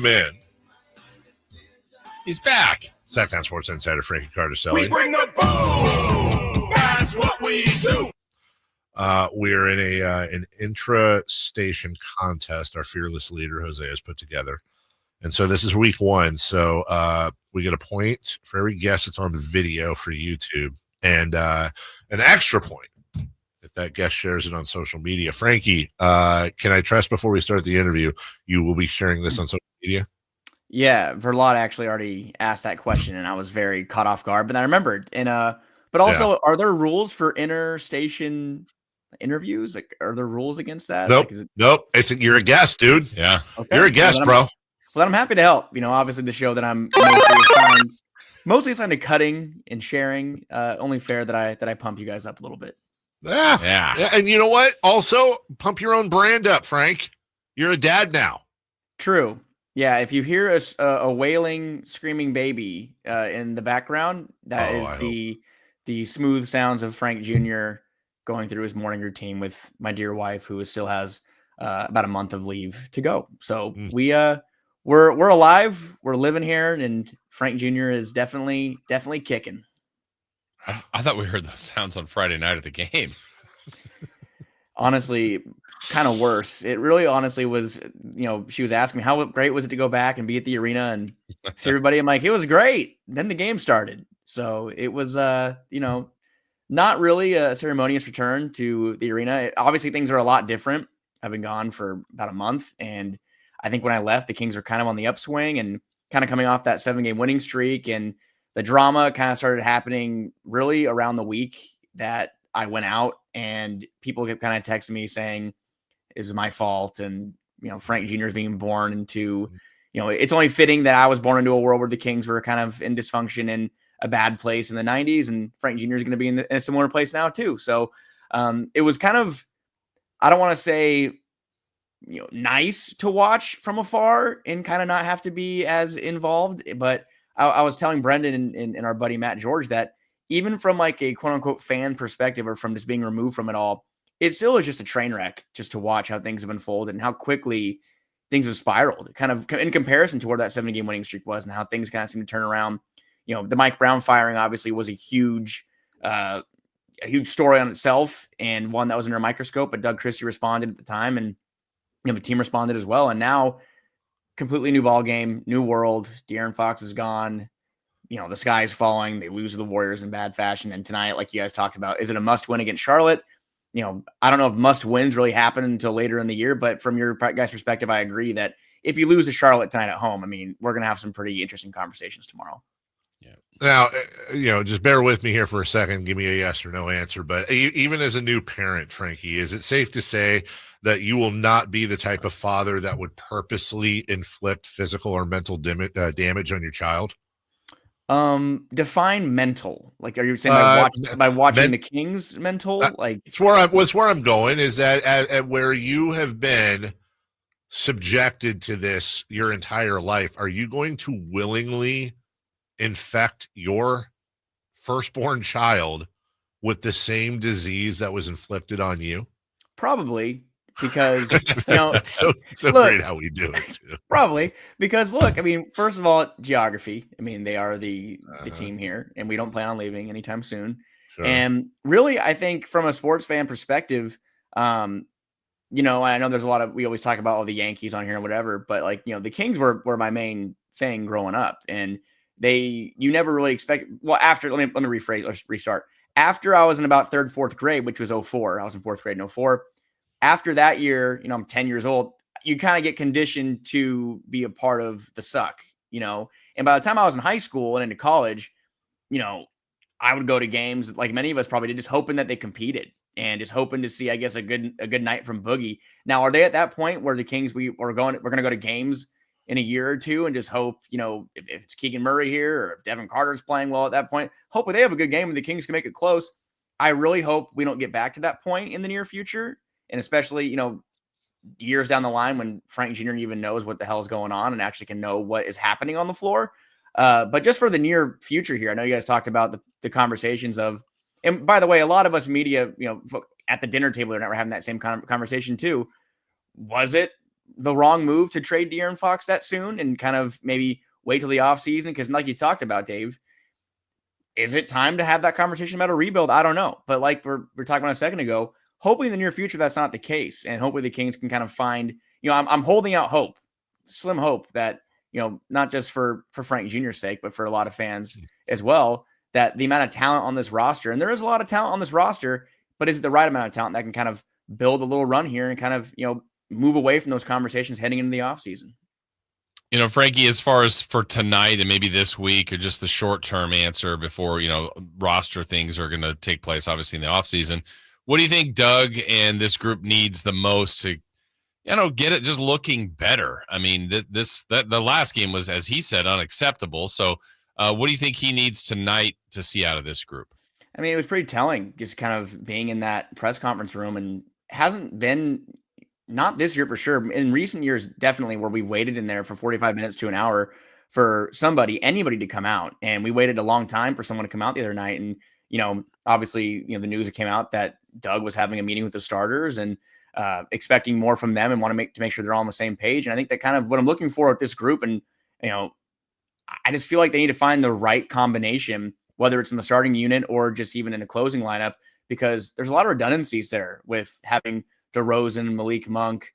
in. He's back. Sactown Sports Insider Frankie Cartoscelli. We bring the boom. That's what we do. We're in an intra-station contest our fearless leader, Jose, has put together. And so this is week one. So we get a point for every guess that's on the video for YouTube and an extra point if that guest shares it on social media. Frankie, can I trust before we start the interview, you will be sharing this on social media? Yeah, Verlot actually already asked that question, and I was very caught off guard. But I remembered. And but also, Are there rules for interstation interviews? Like, are there rules against that? Nope. Like, Nope. You're a guest, dude. Yeah. Okay. You're a guest, bro. Well, then I'm happy to help. Obviously the show that I'm mostly assigned to cutting and sharing. Only fair that I pump you guys up a little bit. Yeah. And you know what? Also, pump your own brand up, Frank. You're a dad now. True. Yeah, if you hear a wailing, screaming baby in the background, that is the smooth sounds of Frank Jr. going through his morning routine with my dear wife, who still has about a month of leave to go. So we're alive, we're living here, and Frank Jr. is definitely kicking. I thought we heard those sounds on Friday night at the game. Honestly, kind of worse. It really honestly was, she was asking me how great was it to go back and be at the arena and see everybody. I'm like, it was great. Then the game started. So it was, not really a ceremonious return to the arena. Obviously, things are a lot different. I've been gone for about a month. And I think when I left, the Kings were kind of on the upswing and kind of coming off that 7-game winning streak. And the drama kind of started happening really around the week that I went out, and people kept kind of texting me saying it was my fault. And, Frank Jr. is being born into, it's only fitting that I was born into a world where the Kings were kind of in dysfunction and a bad place in the 90s. And Frank Jr. is going to be in a similar place now too. So it was kind of, I don't want to say, nice to watch from afar and kind of not have to be as involved. But I was telling Brendan and our buddy Matt George that even from like a quote unquote fan perspective or from just being removed from it all, it still is just a train wreck just to watch how things have unfolded and how quickly things have spiraled kind of in comparison to where that 7-game winning streak was and how things kind of seem to turn around. The Mike Brown firing obviously was a huge story on itself and one that was under a microscope, but Doug Christie responded at the time and, the team responded as well. And now completely new ball game, new world. De'Aaron Fox is gone. The sky is falling. They lose to the Warriors in bad fashion. And tonight, like you guys talked about, is it a must win against Charlotte? I don't know if must wins really happen until later in the year, but from your guys' perspective, I agree that if you lose to Charlotte tonight at home, we're going to have some pretty interesting conversations tomorrow. Now, just bear with me here for a second. Give me a yes or no answer. But even as a new parent, Frankie, is it safe to say that you will not be the type of father that would purposely inflict physical or mental damage on your child? Define mental. Like, are you saying by watching the Kings mental? It's where I'm going is that at where you have been subjected to this your entire life, are you going to willingly infect your firstborn child with the same disease that was inflicted on you? Probably, because it's so look, great how we do it too. Probably because look, first of all, geography. They are the team here, and we don't plan on leaving anytime soon. Sure. And really, I think from a sports fan perspective, I know there's a lot of, we always talk about all the Yankees on here and whatever, but the Kings were my main thing growing up, and you never really expect. Well, after let me rephrase. Let's restart. After I was in about 3rd, 4th grade, which was 2004. I was in 4th grade in 2004. After that year, I'm 10 years old. You kind of get conditioned to be a part of the suck, And by the time I was in high school and into college, I would go to games like many of us probably did, just hoping that they competed and just hoping to see, I guess, a good night from Boogie. Now, are they at that point where the Kings we're going to go to games in a year or two and just hope, if it's Keegan Murray here or if Devin Carter's playing well at that point, hopefully they have a good game and the Kings can make it close. I really hope we don't get back to that point in the near future. And especially, years down the line when Frank Jr. even knows what the hell is going on and actually can know what is happening on the floor. But just for the near future here, I know you guys talked about the conversations of, and by the way, a lot of us media, at the dinner table are never having that same conversation too. Was it the wrong move to trade De'Aaron Fox that soon and kind of maybe wait till the offseason? Because like you talked about, Dave, is it time to have that conversation about a rebuild? I don't know. But like we're talking about a second ago, hoping in the near future that's not the case. And hopefully the Kings can kind of find, I'm holding out hope, slim hope that, not just for Frank Jr.'s sake, but for a lot of fans as well, that the amount of talent on this roster, and there is a lot of talent on this roster, but is it the right amount of talent that can kind of build a little run here and kind of, move away from those conversations heading into the offseason? Frankie, as far as for tonight and maybe this week or just the short-term answer before, roster things are going to take place, obviously in the offseason, what do you think Doug and this group needs the most to, get it just looking better? I mean, the last game was, as he said, unacceptable. So what do you think he needs tonight to see out of this group? I mean, it was pretty telling just kind of being in that press conference room, and hasn't been, not this year for sure. In recent years, definitely, where we waited in there for 45 minutes to an hour for anybody to come out. And we waited a long time for someone to come out the other night. And, obviously, the news that came out that Doug was having a meeting with the starters and expecting more from them and want to make sure they're all on the same page. And I think that kind of what I'm looking for with this group. And, I just feel like they need to find the right combination, whether it's in the starting unit or just even in a closing lineup, because there's a lot of redundancies there with having DeRozan, Malik Monk,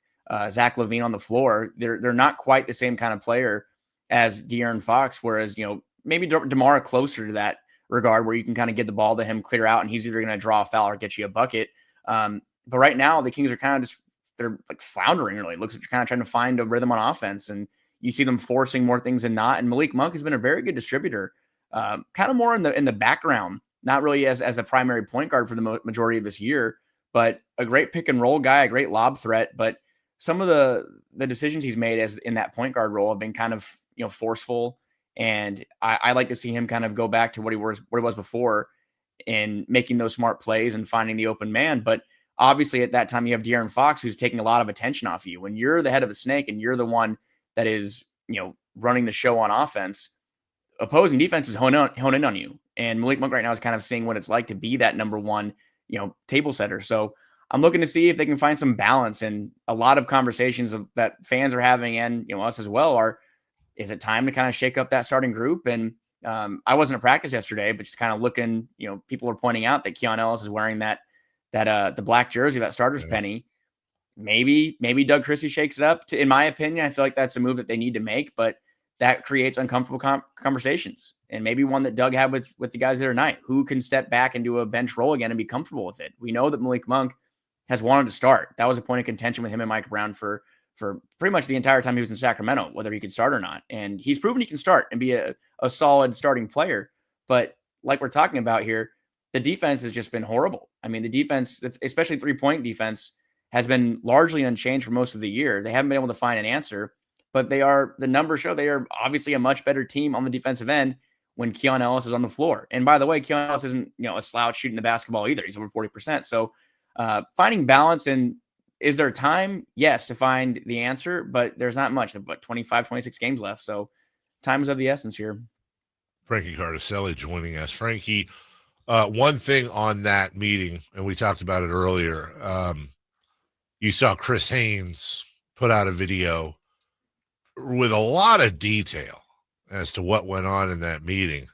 Zach LaVine on the floor. They're not quite the same kind of player as De'Aaron Fox, whereas, maybe DeMar closer to that regard where you can kind of get the ball to him, clear out, and he's either going to draw a foul or get you a bucket. But right now, the Kings are they're like floundering, really. It looks like you're kind of trying to find a rhythm on offense, and you see them forcing more things than not. And Malik Monk has been a very good distributor, kind of more in the background, not really as a primary point guard for the majority of this year, but a great pick and roll guy, a great lob threat. But some of the decisions he's made as in that point guard role have been kind of, forceful. And I like to see him kind of go back to what he was before in making those smart plays and finding the open man. But obviously at that time you have De'Aaron Fox, who's taking a lot of attention off you. When you're the head of a snake and you're the one that is, running the show on offense, opposing defenses hone in on you. And Malik Monk right now is kind of seeing what it's like to be that number one, table setter. So I'm looking to see if they can find some balance. And a lot of conversations that fans are having, and us as well, is it time to kind of shake up that starting group? And I wasn't at practice yesterday, but just kind of looking, people were pointing out that Keon Ellis is wearing that the black jersey, that starter's penny. Maybe Doug Christie shakes it up. In my opinion, I feel like that's a move that they need to make, but that creates uncomfortable conversations. And maybe one that Doug had with the guys the other night, who can step back into a bench role again and be comfortable with it. We know that Malik Monk has wanted to start. That was a point of contention with him and Mike Brown for pretty much the entire time he was in Sacramento, whether he could start or not. And he's proven he can start and be a solid starting player. But like we're talking about here, the defense has just been horrible. I mean, the defense, especially 3-point defense, has been largely unchanged for most of the year. They haven't been able to find an answer, but the numbers show they are obviously a much better team on the defensive end when Keon Ellis is on the floor. And by the way, Keon Ellis isn't, a slouch shooting the basketball either. He's over 40%. So finding balance, and is there time? Yes, to find the answer, but there's not much. But 25, 26 games left. So time is of the essence here. Frankie Cartoscelli joining us. Frankie, one thing on that meeting, and we talked about it earlier, you saw Chris Haynes put out a video with a lot of detail as to what went on in that meeting.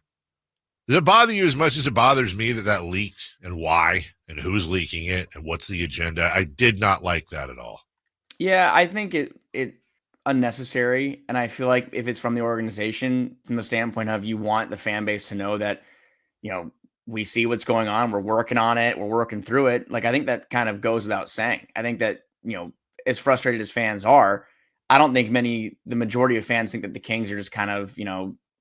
Does it bother you as much as it bothers me that leaked, and why, and who's leaking it, and what's the agenda? I did not like that at all. Yeah, I think it unnecessary. And I feel like if it's from the organization, from the standpoint of you want the fan base to know that, we see what's going on, we're working on it, we're working through it. Like, I think that kind of goes without saying. I think that, as frustrated as fans are, I don't think the majority of fans think that the Kings are just kind of,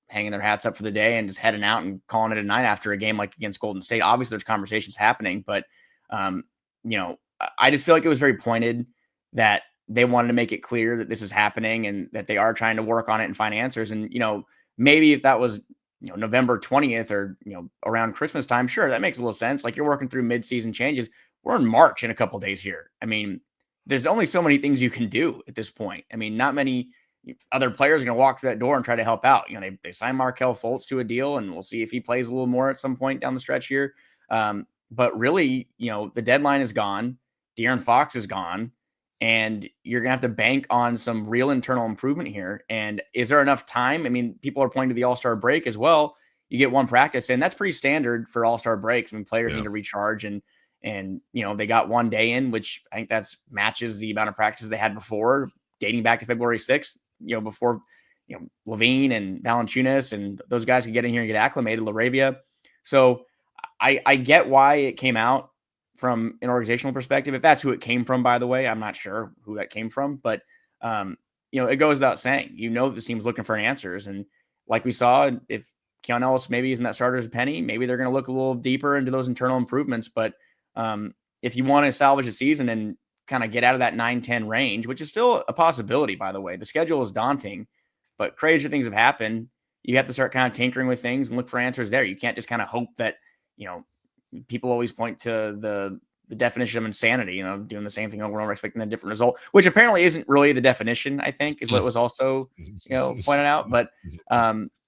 hanging their hats up for the day and just heading out and calling it a night after a game like against Golden State. Obviously there's conversations happening, but, I just feel like it was very pointed that they wanted to make it clear that this is happening and that they are trying to work on it and find answers. And, maybe if that was, November 20th or, around Christmas time, sure, that makes a little sense. Like, you're working through mid-season changes. We're in March in a couple days here. I mean, there's only so many things you can do at this point. I mean, not many other players are going to walk through that door and try to help out. They signed Markelle Fultz to a deal, and we'll see if he plays a little more at some point down the stretch here. But really, the deadline is gone. De'Aaron Fox is gone. and you're going to have to bank on some real internal improvement here. And is there enough time? I mean, people are pointing to the All-Star break as well. You get one practice, and that's pretty standard for All-Star breaks. I mean, players need to recharge, and they got 1 day in, which I think that's matches the amount of practices they had before, dating back to February 6th, before, Levine and Valanciunas and those guys could get in here and get acclimated, LaRavia. So I get why it came out from an organizational perspective. If that's who it came from, by the way, I'm not sure who that came from, but it goes without saying, this team's looking for answers. And like we saw, if Keon Ellis maybe isn't that starter's penny, maybe they're going to look a little deeper into those internal improvements. But if you want to salvage the season and kind of get out of that 9-10 range, which is still a possibility, by the way, the schedule is daunting, but crazier things have happened. You have to start kind of tinkering with things and look for answers there. You can't just kind of hope that, people always point to the definition of insanity, doing the same thing over and over, expecting a different result, which apparently isn't really the definition, I think, is what was also, pointed out. But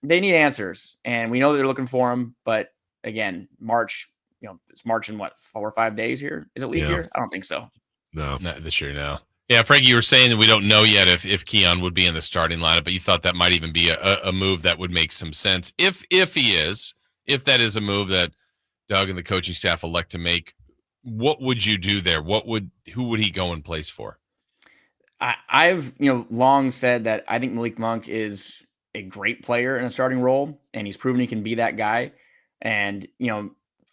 they need answers, and we know that they're looking for them. But again, March, it's March in what, 4 or 5 days here? Is it leap year? I don't think so. No, not this year. No. Yeah, Frankie, you were saying that we don't know yet if Keon would be in the starting lineup, but you thought that might even be a move that would make some sense. If that is a move that Doug and the coaching staff elect to make, what would you do there? Who would he go in place for? I've long said that I think Malik Monk is a great player in a starting role, and he's proven he can be that guy. And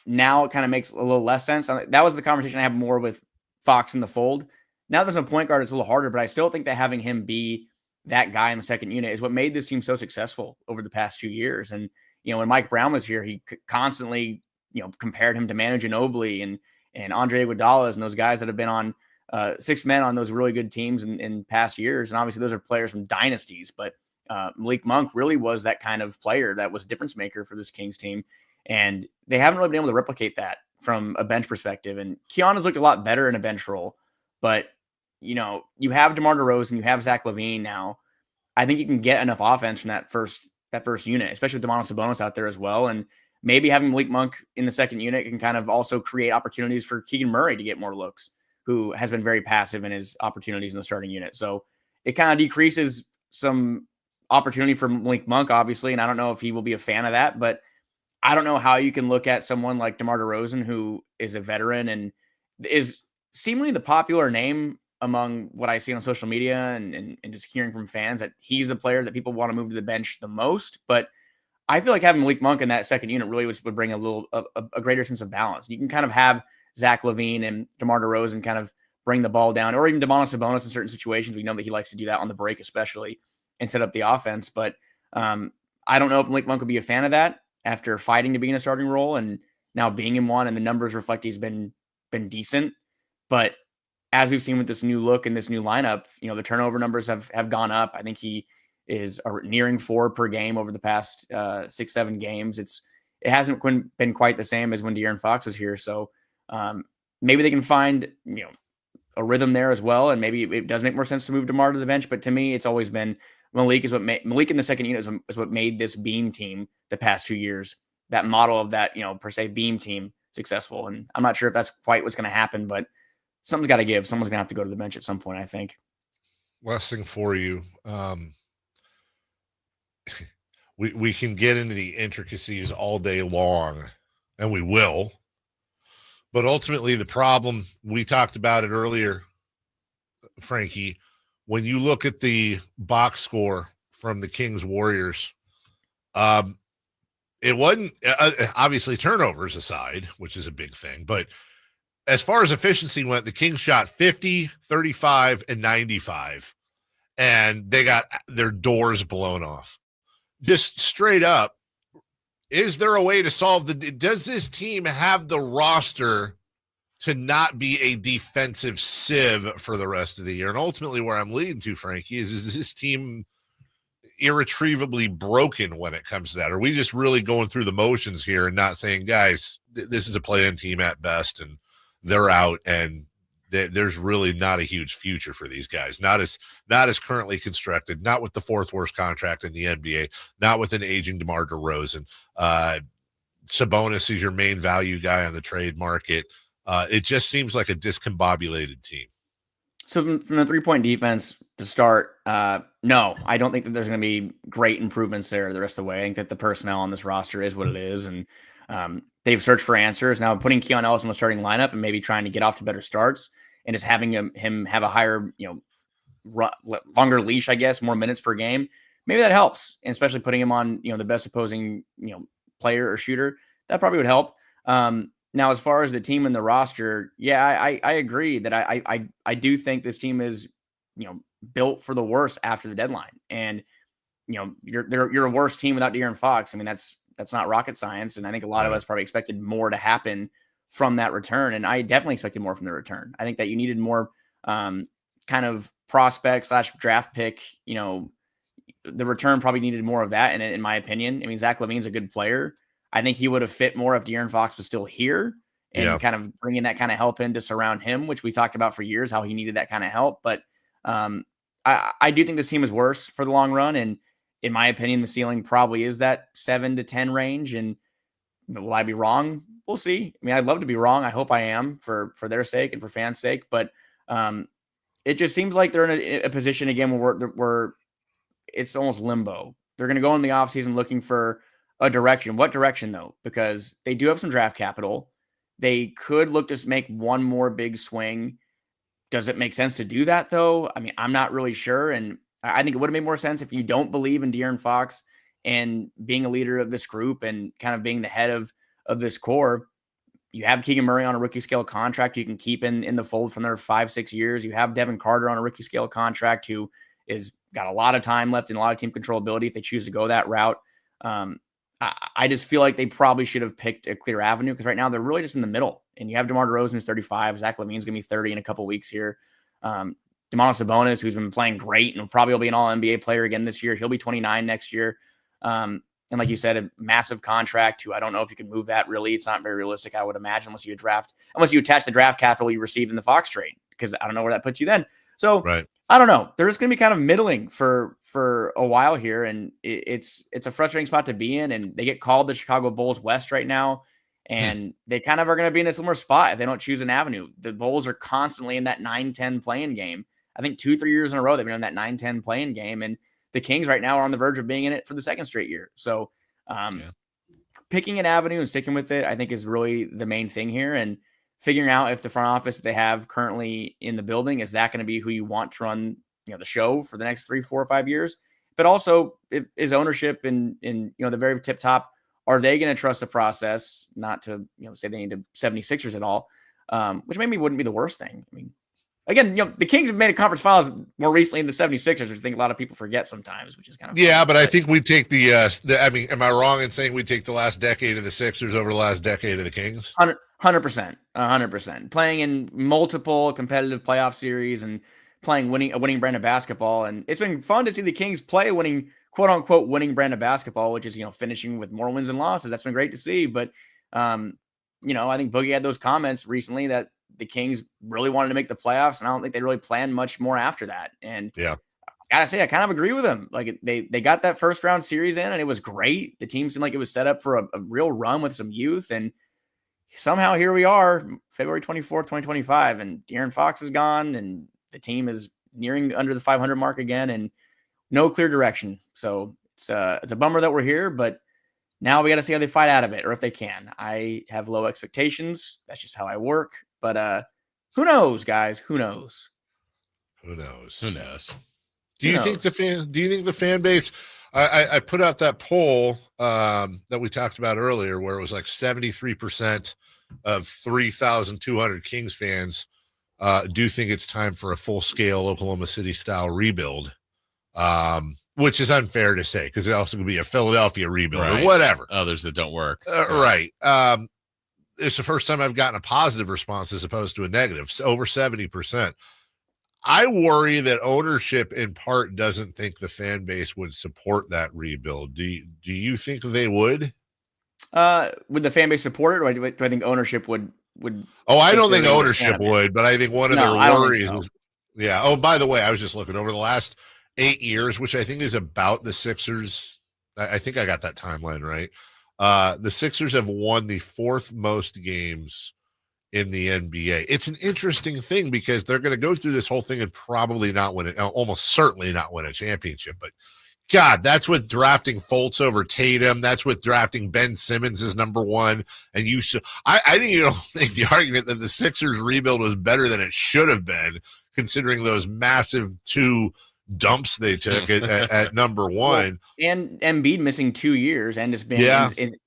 now it kind of makes a little less sense. That was the conversation I had more with Fox in the fold. Now there's no point guard, it's a little harder, but I still think that having him be that guy in the second unit is what made this team so successful over the past 2 years. And when Mike Brown was here, he constantly compared him to Manu Ginobili and Andre Iguodala and those guys that have been on 6 men on those really good teams in past years. And obviously those are players from dynasties, but Malik Monk really was that kind of player that was a difference maker for this Kings team. And they haven't really been able to replicate that from a bench perspective. And Keon has looked a lot better in a bench role, but you have DeMar DeRozan, you have Zach LaVine now. I think you can get enough offense from that first unit, especially with Domantas Sabonis out there as well. And maybe having Malik Monk in the second unit can kind of also create opportunities for Keegan Murray to get more looks, who has been very passive in his opportunities in the starting unit. So it kind of decreases some opportunity for Malik Monk, obviously. And I don't know if he will be a fan of that, but I don't know how you can look at someone like DeMar DeRozan, who is a veteran and is seemingly the popular name among what I see on social media and just hearing from fans, that he's the player that people want to move to the bench the most. But I feel like having Malik Monk in that second unit really would bring a greater sense of balance. You can kind of have Zach LaVine and DeMar DeRozan kind of bring the ball down, or even Domantas Sabonis in certain situations. We know that he likes to do that on the break, especially, and set up the offense. But I don't know if Malik Monk would be a fan of that after fighting to be in a starting role and now being in one, and the numbers reflect he's been decent. But as we've seen with this new look and this new lineup, the turnover numbers have gone up. I think he is nearing 4 per game over the past 6-7 games. It hasn't been quite the same as when De'Aaron Fox was here. So maybe they can find a rhythm there as well, and maybe it does make more sense to move DeMar to the bench. But to me, it's always been Malik in the second unit is what made this beam team the past 2 years. That model of that per se beam team successful. And I'm not sure if that's quite what's going to happen, but something's got to give. Someone's going to have to go to the bench at some point, I think. Last thing for you. We can get into the intricacies all day long, and we will. But ultimately, the problem, we talked about it earlier, Frankie, when you look at the box score from the Kings Warriors, it wasn't obviously turnovers aside, which is a big thing, but as far as efficiency went, the Kings shot 50, 35, and 95, and they got their doors blown off. Just straight up, is there a way to solve does this team have the roster to not be a defensive sieve for the rest of the year? And ultimately where I'm leading to, Frankie, is this team irretrievably broken when it comes to that? Are we just really going through the motions here and not saying, guys, this is a play-in team at best, and they're out, and there's really not a huge future for these guys, not as currently constructed, not with the 4th worst contract in the NBA, not with an aging DeMar DeRozan. Sabonis is your main value guy on the trade market. It just seems like a discombobulated team. So from the 3-point defense to start, no, I don't think that there's going to be great improvements there the rest of the way. I think that the personnel on this roster is what it is, and they've searched for answers. Now putting Keon Ellis in the starting lineup and maybe trying to get off to better starts and just having him have a higher, longer leash, I guess, more minutes per game. Maybe that helps, and especially putting him on, the best opposing, player or shooter, that probably would help. Now, as far as the team and the roster, yeah, I agree that I do think this team is, built for the worst after the deadline. And, you're a worse team without De'Aaron Fox. I mean, that's not rocket science. And I think a lot of us probably expected more to happen from that return. And I definitely expected more from the return. I think that you needed more kind of prospect / draft pick, the return probably needed more of that. And in my opinion, I mean, Zach LaVine's a good player. I think he would have fit more if De'Aaron Fox was still here and kind of bringing that kind of help in to surround him, which we talked about for years, how he needed that kind of help. But I do think this team is worse for the long run. And in my opinion, the ceiling probably is that 7 to 10 range. And will I be wrong? We'll see. I mean, I'd love to be wrong. I hope I am for their sake and for fans' sake. But it just seems like they're in a position again where it's almost limbo. They're going to go in the offseason looking for a direction. What direction, though? Because they do have some draft capital. They could look to make one more big swing. Does it make sense to do that, though? I mean, I'm not really sure. And I think it would have made more sense if you don't believe in De'Aaron Fox and being a leader of this group and kind of being the head of this core. You have Keegan Murray on a rookie scale contract you can keep in the fold from their 5-6 years. You have Devin Carter on a rookie scale contract who is got a lot of time left and a lot of team controllability if they choose to go that route. I just feel like they probably should have picked a clear avenue because right now they're really just in the middle. And you have DeMar DeRozan who's 35. Zach LaVine's going to be 30 in a couple weeks here. Domantas Sabonis, who's been playing great and probably will be an All-NBA player again this year. He'll be 29 next year. And like you said, a massive contract who I don't know if you can move that really. It's not very realistic, I would imagine, unless you attach the draft capital you received in the Fox trade, because I don't know where that puts you then. So I don't know. They're just going to be kind of middling for a while here. And it's a frustrating spot to be in. And they get called the Chicago Bulls West right now. And they kind of are going to be in a similar spot if they don't choose an avenue. The Bulls are constantly in that 9-10 playing game. I think 2-3 years in a row, they've been in that 9-10 playing game. And the Kings right now are on the verge of being in it for the second straight year. So picking an avenue and sticking with it, I think, is really the main thing here. And figuring out if the front office that they have currently in the building, is that going to be who you want to run, the show for the next 3, 4, or 5 years? But also, is ownership in the very tip top, are they going to trust the process? Not to say they need to 76ers at all, which maybe wouldn't be the worst thing. I mean, again, the Kings have made a conference finals more recently than the 76ers, which I think a lot of people forget sometimes, which is kind of funny. But I think we take I mean, am I wrong in saying we take the last decade of the Sixers over the last decade of the Kings? 100%. Playing in multiple competitive playoff series and playing a winning brand of basketball. And it's been fun to see the Kings play a quote unquote winning brand of basketball, which is, finishing with more wins and losses. That's been great to see. But, I think Boogie had those comments recently that the Kings really wanted to make the playoffs. And I don't think they really planned much more after that. And I gotta say, I kind of agree with them. Like they got that first round series in and it was great. The team seemed like it was set up for a real run with some youth. And somehow here we are, February 24th, 2025, and De'Aaron Fox is gone and the team is nearing under the 500 mark again and no clear direction. So it's a bummer that we're here, but now we got to see how they fight out of it or if they can. I have low expectations. That's just how I work. But who knows, guys? Who knows? Who knows? Do you think the fan base? I put out that poll that we talked about earlier, where it was like 73% of 3,200 Kings fans do think it's time for a full-scale Oklahoma City style rebuild, which is unfair to say because it also could be a Philadelphia rebuild or whatever. Others that don't work. Right. It's the first time I've gotten a positive response as opposed to a negative. So over 70%. I worry that ownership in part doesn't think the fan base would support that rebuild. Do you think they would? Would the fan base support it, or do I think ownership would? Oh, I don't think ownership would, but I think one of their worries so. is, Oh, by the way, I was just looking over the last 8 years, which I think is about the Sixers. I think I got that timeline right. The Sixers have won the 4th most games in the NBA. It's an interesting thing because they're going to go through this whole thing and probably not win it, almost certainly not win a championship. But God, that's with drafting Fultz over Tatum. That's with drafting Ben Simmons as number one. And I think you don't make the argument that the Sixers rebuild was better than it should have been, considering those massive 2 dumps they took at number one. Well, and Embiid missing 2 years and just been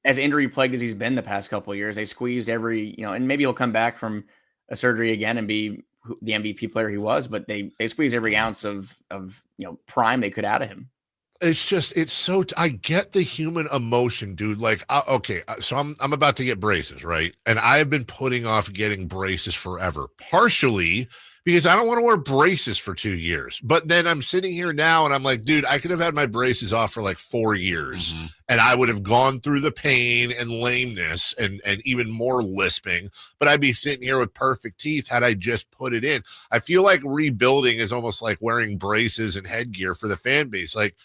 as injury plagued as he's been the past couple of years. They squeezed every, and maybe he'll come back from a surgery again and be the MVP player he was, but they squeezed every ounce of prime they could out of him. I get the human emotion, dude. Like, okay, so I'm about to get braces, right? And I've been putting off getting braces forever, partially because I don't want to wear braces for 2 years. But then I'm sitting here now and I'm like, dude, I could have had my braces off for like 4 years and I would have gone through the pain and lameness and even more lisping, but I'd be sitting here with perfect teeth had I just put it in. I feel like rebuilding is almost like wearing braces and headgear for the fan base. Like,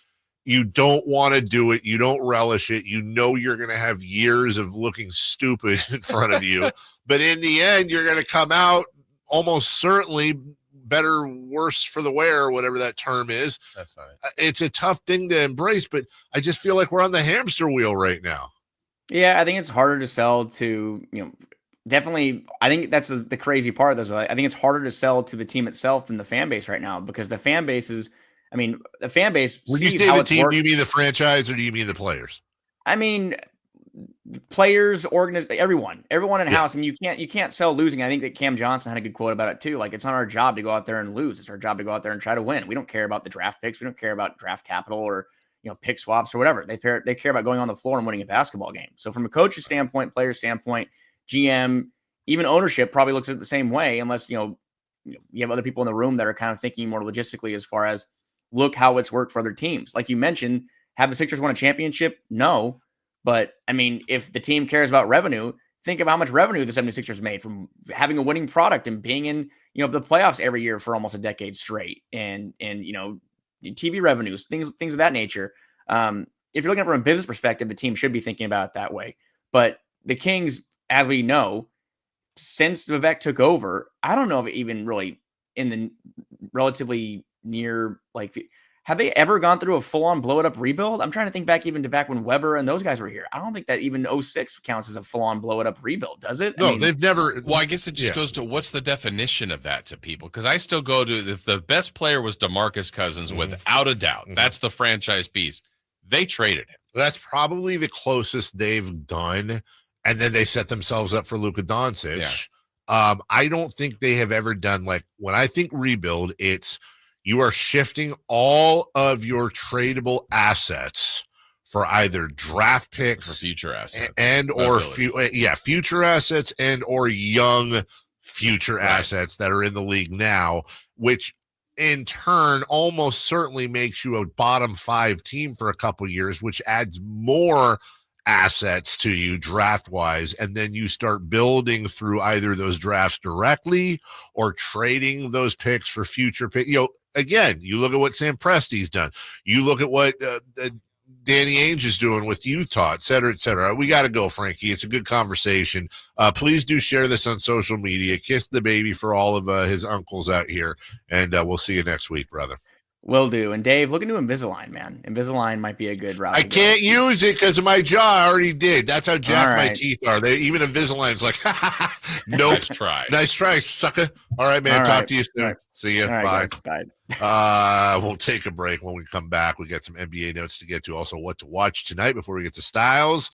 you don't want to do it. You don't relish it. You know you're going to have years of looking stupid in front of you. But in the end, you're going to come out almost certainly better, worse for the wear, whatever that term is. That's not it. It's a tough thing to embrace, but I just feel like we're on the hamster wheel right now. Yeah, I think it's harder to sell to, definitely. I think that's the crazy part of this. I think it's harder to sell to the team itself than the fan base right now, because the fan base is, the fan base. When you say the team, do you mean the franchise or do you mean the players? I mean, players, everyone in house. I mean, you can't sell losing. I think that Cam Johnson had a good quote about it too. Like, it's not our job to go out there and lose. It's our job to go out there and try to win. We don't care about the draft picks. We don't care about draft capital or pick swaps or whatever. They care about going on the floor and winning a basketball game. So from a coach's standpoint, player standpoint, GM, even ownership probably looks at it the same way, unless you have other people in the room that are kind of thinking more logistically as far as, look how it's worked for other teams. Like you mentioned, have the Sixers won a championship? No. But, if the team cares about revenue, think of how much revenue the 76ers made from having a winning product and being in, the playoffs every year for almost a decade straight. And TV revenues, things of that nature. If you're looking at it from a business perspective, the team should be thinking about it that way. But the Kings, as we know, since Vivek took over, I don't know if even really in the relatively near, have they ever gone through a full-on blow-it-up rebuild? I'm trying to think back even to back when Weber and those guys were here. I don't think that even 06 counts as a full-on blow-it-up rebuild, does it? No, they've never. Well, I guess it just goes to what's the definition of that to people? Because I still go to, if the best player was DeMarcus Cousins, without a doubt, that's the franchise piece. They traded him. That's probably the closest they've done, and then they set themselves up for Luka Doncic. Yeah. I don't think they have ever done, like, when I think rebuild, it's you are shifting all of your tradable assets for either draft picks, for future assets, future assets and or young future assets that are in the league now, which in turn almost certainly makes you a bottom 5 team for a couple years, which adds more assets to you draft wise, and then you start building through either those drafts directly or trading those picks for future picks. Again, you look at what Sam Presti's done. You look at what Danny Ainge is doing with Utah, et cetera, et cetera. We got to go, Frankie. It's a good conversation. Please do share this on social media. Kiss the baby for all of his uncles out here, and we'll see you next week, brother. Will do. And Dave, look into Invisalign, man. Invisalign might be a good route. I can't use it because of my jaw. I already did. That's how jacked my teeth are. Even Invisalign's like, nope. Nice try, sucker. All right, man. Talk to you soon. Right. See you. Bye. Guys, we'll take a break. When we come back, we got some NBA notes to get to. Also, what to watch tonight before we get to Styles.